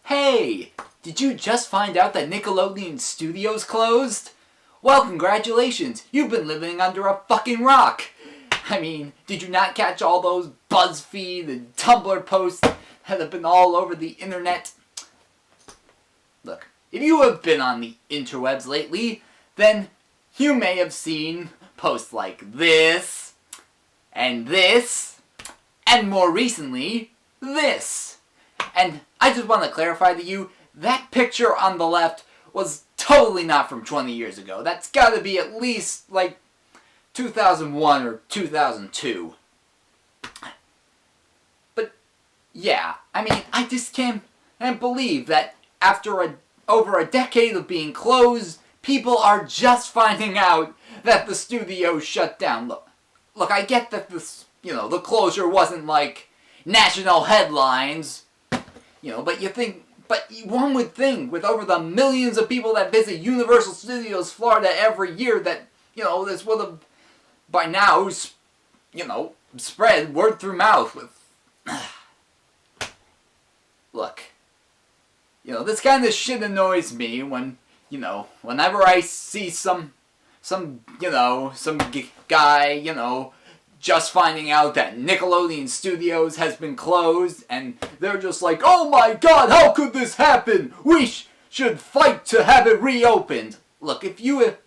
Hey, did you just find out that Nickelodeon Studios closed? Well, congratulations, you've been living under a fucking rock. I mean, did you not catch all those BuzzFeed and Tumblr posts that have been all over the internet? Look, if you have been on the interwebs lately, then you may have seen posts like this, and more recently, this. And I just want to clarify to you, that picture on the left was totally not from 20 years ago. That's got to be at least, like, 2001 or 2002. But, yeah, I mean, I just can't believe that after over a decade of being closed, people are just finding out that the studio shut down. Look, I get that this, the closure wasn't like national headlines, but one would think with over the millions of people that visit Universal Studios Florida every year that, this would have by now, spread word through mouth with... Look, this kind of shit annoys me when, whenever I see some guy, just finding out that Nickelodeon Studios has been closed, and they're just like, oh my god, how could this happen? We should fight to have it reopened. Look, if you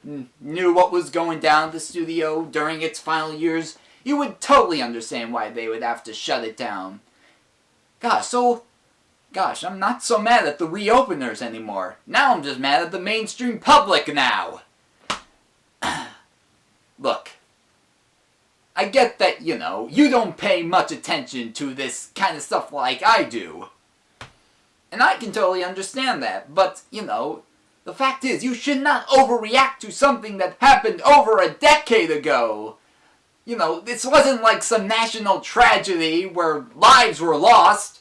knew what was going down at the studio during its final years, you would totally understand why they would have to shut it down. Gosh, I'm not so mad at the reopeners anymore. Now I'm just mad at the mainstream public now. Look, I get that, you don't pay much attention to this kind of stuff like I do. And I can totally understand that, but, the fact is, you should not overreact to something that happened over a decade ago. This wasn't like some national tragedy where lives were lost.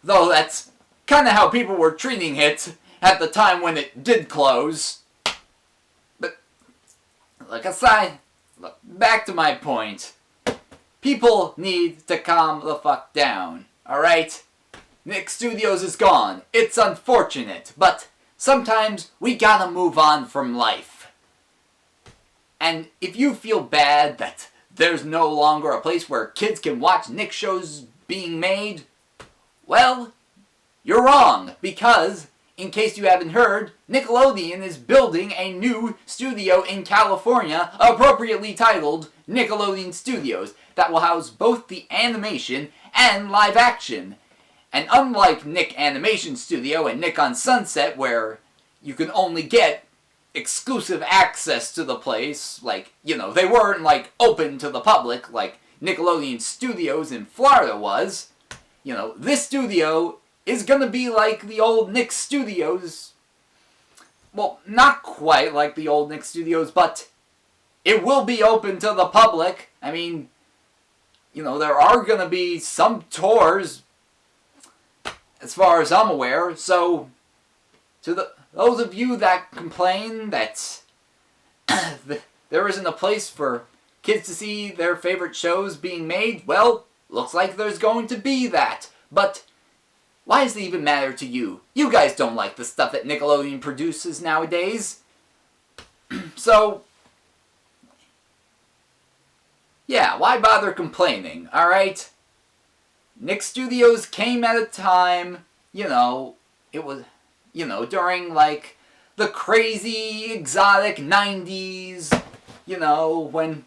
Though that's kind of how people were treating it at the time when it did close. But, back to my point. People need to calm the fuck down, alright? Nick Studios is gone. It's unfortunate, but sometimes we gotta move on from life. And if you feel bad that there's no longer a place where kids can watch Nick shows being made, well, you're wrong, because, in case you haven't heard, Nickelodeon is building a new studio in California, appropriately titled Nickelodeon Studios, that will house both the animation and live action. And unlike Nick Animation Studio and Nick on Sunset, where you can only get exclusive access to the place, they weren't, open to the public, like Nickelodeon Studios in Florida was, this studio is gonna be like the old Nick Studios. Well, not quite like the old Nick Studios, but it will be open to the public. I mean, there are gonna be some tours, as far as I'm aware, so to those of you that complain that there isn't a place for kids to see their favorite shows being made, well, looks like there's going to be that. But why does it even matter to you? You guys don't like the stuff that Nickelodeon produces nowadays. So, yeah, why bother complaining, alright? Nick Studios came at a time, it was, during, the crazy, exotic 90s, when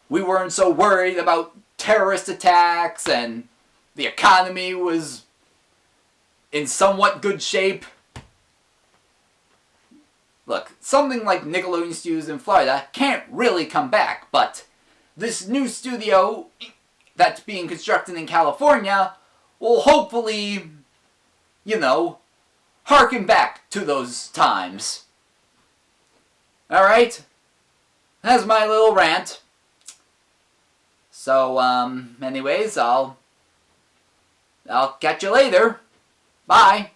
we weren't so worried about terrorist attacks and the economy was in somewhat good shape. Look, something like Nickelodeon Studios in Florida can't really come back, but this new studio that's being constructed in California will hopefully, harken back to those times. Alright? That's my little rant. So, anyways, I'll catch you later. Bye.